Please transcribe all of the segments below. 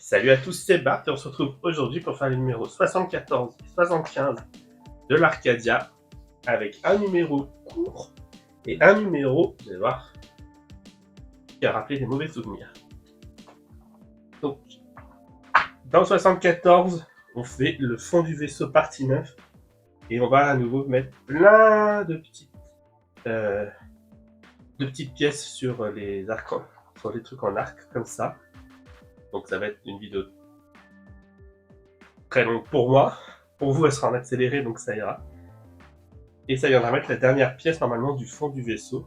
Salut à tous, c'est Bart et on se retrouve aujourd'hui pour faire les numéros 74 et 75 de l'Arcadia avec un numéro court et un numéro, vous allez voir, qui a rappelé des mauvais souvenirs. Donc, dans le 74, on fait le fond du vaisseau partie 9 et on va à nouveau mettre plein de petites pièces sur les arcs, sur les trucs en arc comme ça. Donc ça va être une vidéo très longue pour moi. Pour vous, elle sera en accéléré, donc ça ira. Et ça viendra mettre la dernière pièce normalement du fond du vaisseau.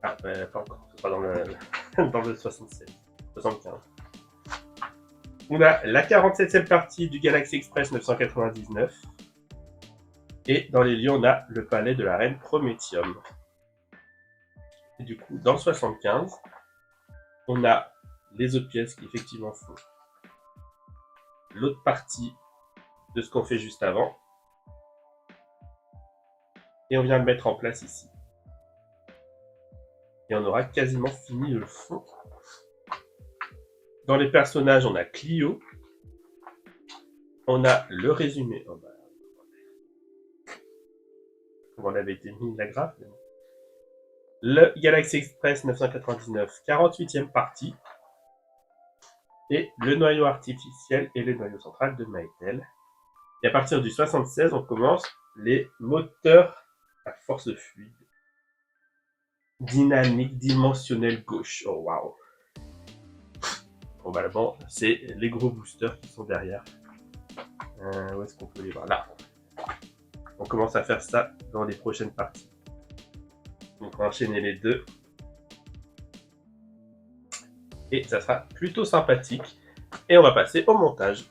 Ah, pas encore, ce sera dans le 76, 75. On a la 47e partie du Galaxy Express 999. Et dans les lieux, on a le palais de la reine Prométhium. Et du coup, dans le 75, on a les autres pièces qui effectivement font l'autre partie de ce qu'on fait juste avant. Et on vient le mettre en place ici. Et on aura quasiment fini le fond. Dans les personnages, on a Clio. On a le résumé. Oh bah, comment on avait été mis la graphe. Le Galaxy Express 999, 48e partie. Et le noyau artificiel et le noyau central de Maëtel. Et à partir du 76, on commence les moteurs à force fluide. Dynamique dimensionnelle gauche. Oh waouh. Bon, c'est les gros boosters qui sont derrière. Où est-ce qu'on peut les voir? Là. On commence à faire ça dans les prochaines parties. Donc on va enchaîner les deux. Et ça sera plutôt sympathique. Et on va passer au montage.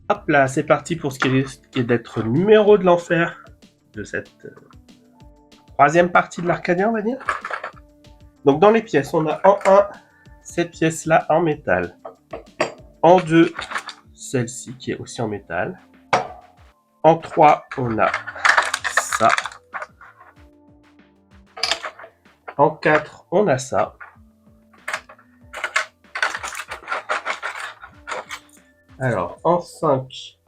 Hop là, c'est parti pour ce qui est d'être numéro de l'enfer de cette troisième partie de l'Arcadia, on va dire. Donc dans les pièces, on a en 1, cette pièce-là en métal. En 2, celle-ci qui est aussi en métal. En 3, on a ça. En 4, on a ça. Alors, en 5,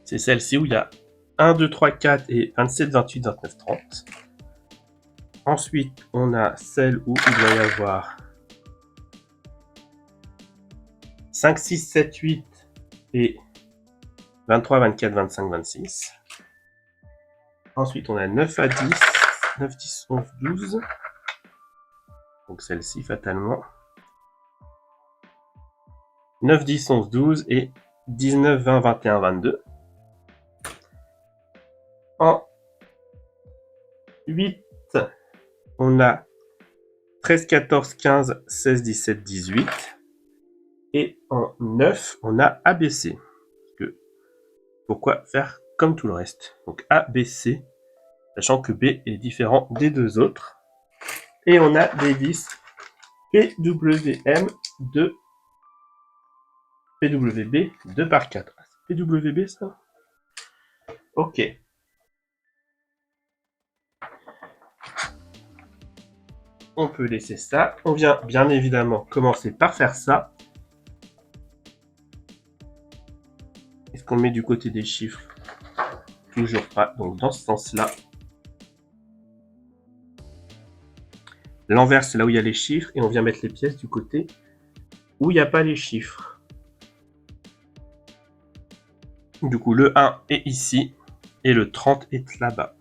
c'est celle-ci où il y a 1, 2, 3, 4 et 27, 28, 29, 30. Ensuite, on a celle où il doit y avoir 5, 6, 7, 8 et 23, 24, 25, 26. Ensuite, on a 9 à 10, 9, 10, 11, 12. Donc celle-ci, fatalement. 9, 10, 11, 12 et 19, 20, 21, 22. En 8, on a 13, 14, 15, 16, 17, 18. Et en 9, on a ABC. Pourquoi faire comme tout le reste? Donc ABC, sachant que B est différent des deux autres. Et on a des vis PWM de PWB 2 par 4. C'est PWB ça? Ok. On peut laisser ça. On vient bien évidemment commencer par faire ça. Est-ce qu'on le met du côté des chiffres? Toujours pas. Donc dans ce sens-là. L'envers, c'est là où il y a les chiffres. Et on vient mettre les pièces du côté où il n'y a pas les chiffres. Du coup, le 1 est ici. Et le 30 est là-bas.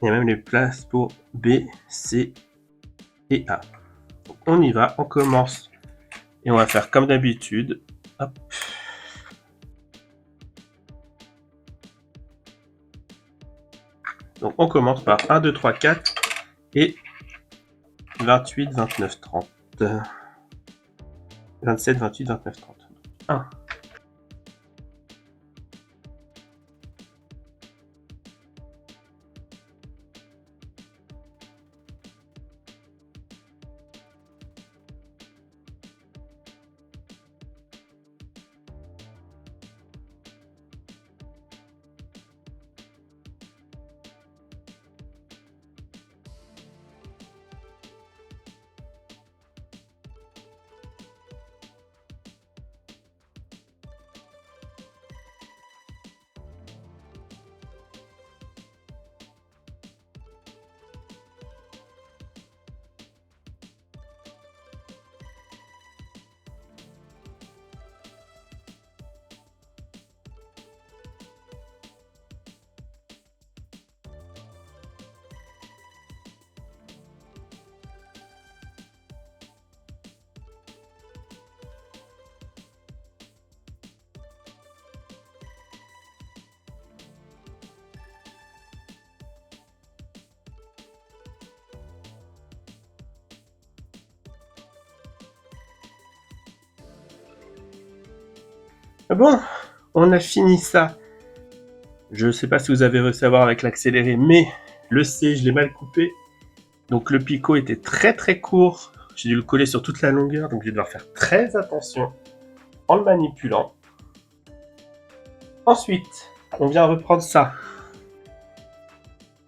Il y a même les places pour B, C et A. Donc on y va, on commence. Et on va faire comme d'habitude. Hop. Donc on commence par 1, 2, 3, 4 et 28, 29, 30. 27, 28, 29, 30. 1. Ah bon, on a fini ça. Je ne sais pas si vous avez réussi à voir avec l'accéléré, mais le C, je l'ai mal coupé. Donc le picot était très très court. J'ai dû le coller sur toute la longueur, donc je vais devoir faire très attention en le manipulant. Ensuite, on vient reprendre ça.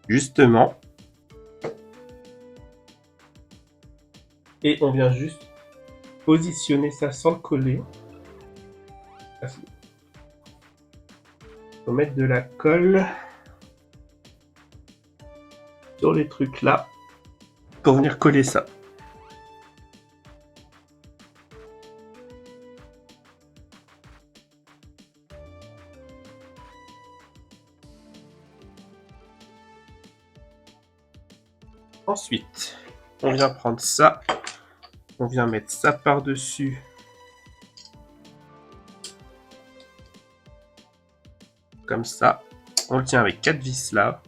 Justement. Et on vient juste positionner ça sans le coller. Il faut mettre de la colle sur les trucs là pour venir coller ça. Ensuite, on vient prendre ça, on vient mettre ça par-dessus. Comme ça, on le tient avec 4 vis là.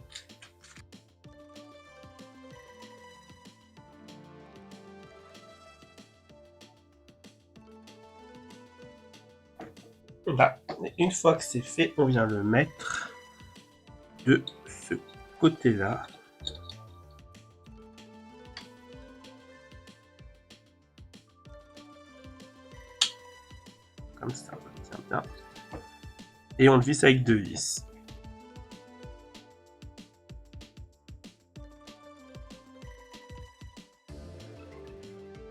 Là, une fois que c'est fait, on vient le mettre de ce côté-là. Comme ça, on le tient bien. Et on le visse avec 2 vis.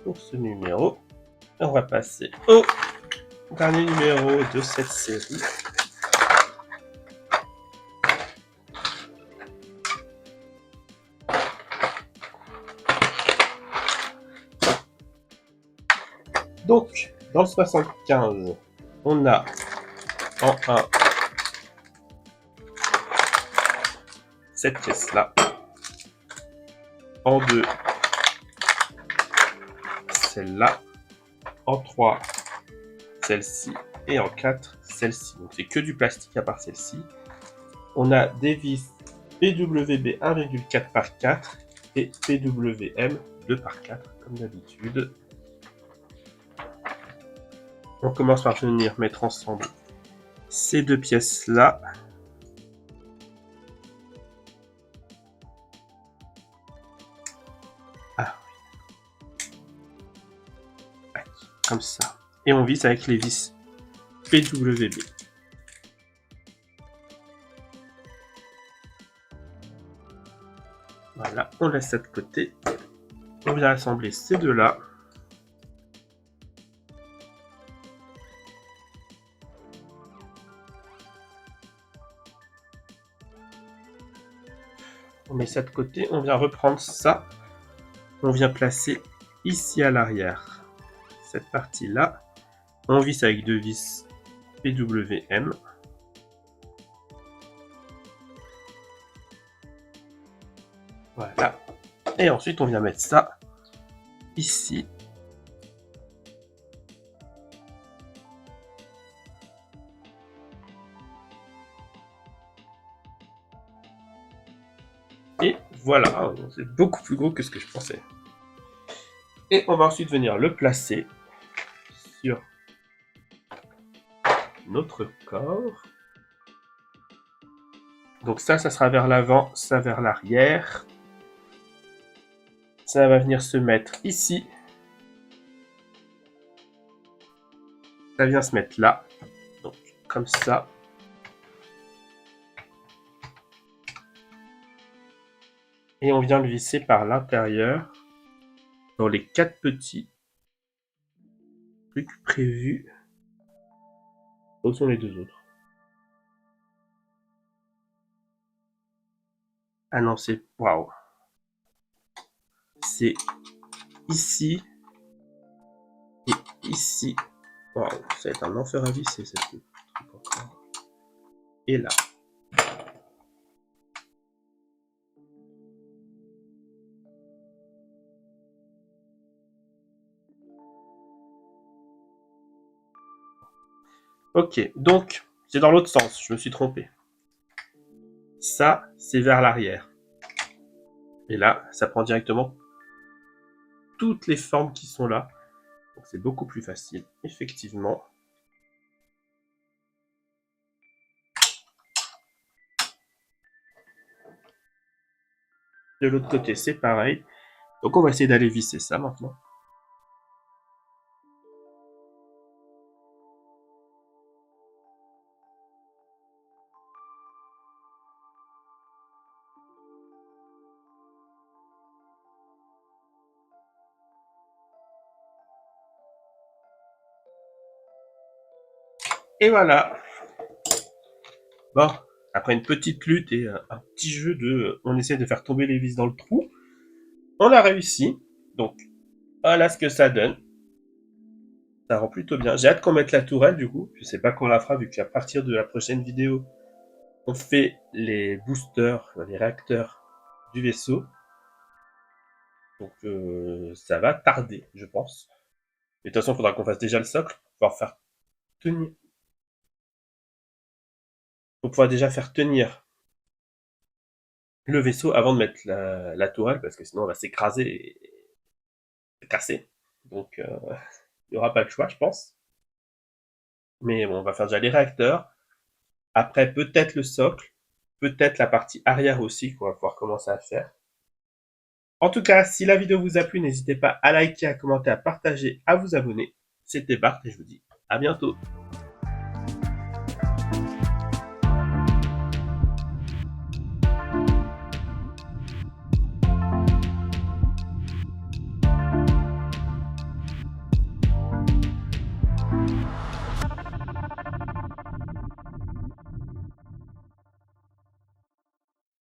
Pour ce numéro, on va passer au dernier numéro de cette série. Donc, dans le 75, on a en 1 cette pièce-là, en 2 celle-là, en 3 celle-ci, et en 4 celle-ci. Donc c'est que du plastique à part celle-ci. On a des vis PWB 1,4 par 4 et PWM 2 par 4 comme d'habitude. On commence par venir mettre ensemble ces deux pièces-là. Comme ça. Et on visse avec les vis PWB. Voilà, on laisse ça de côté. On vient assembler ces deux-là. On met ça de côté, on vient reprendre ça. On vient placer ici à l'arrière cette partie-là. On visse avec deux vis PWM. Voilà. Et ensuite, on vient mettre ça ici. Et voilà, c'est beaucoup plus gros que ce que je pensais. Et on va ensuite venir le placer sur notre corps. Donc ça sera vers l'avant, ça vers l'arrière. Ça va venir se mettre ici. Ça vient se mettre là. Donc comme ça. Et on vient le visser par l'intérieur dans les 4 petits trucs prévus. Où sont les deux autres? Ah non, c'est... Waouh! C'est ici et ici. Waouh, ça va être un enfer à visser cette truc encore. Et là. Ok, donc c'est dans l'autre sens, je me suis trompé. Ça, c'est vers l'arrière. Et là, ça prend directement toutes les formes qui sont là. Donc c'est beaucoup plus facile, effectivement. De l'autre côté, c'est pareil. Donc on va essayer d'aller visser ça maintenant. Et voilà. Bon, après une petite lutte et un petit jeu de... On essaie de faire tomber les vis dans le trou. On a réussi. Donc, voilà ce que ça donne. Ça rend plutôt bien. J'ai hâte qu'on mette la tourelle du coup. Je sais pas quand on la fera vu qu'à partir de la prochaine vidéo, on fait les boosters, les réacteurs du vaisseau. Donc ça va tarder, je pense. Mais de toute façon, il faudra qu'on fasse déjà le socle pour pouvoir faire tenir. Pour pouvoir déjà faire tenir le vaisseau avant de mettre la tourelle, parce que sinon on va s'écraser et casser. Donc il n'y aura pas le choix, je pense. Mais bon, on va faire déjà les réacteurs. Après, peut-être le socle. Peut-être la partie arrière aussi, qu'on va pouvoir commencer à faire. En tout cas, si la vidéo vous a plu, n'hésitez pas à liker, à commenter, à partager, à vous abonner. C'était Bart et je vous dis à bientôt.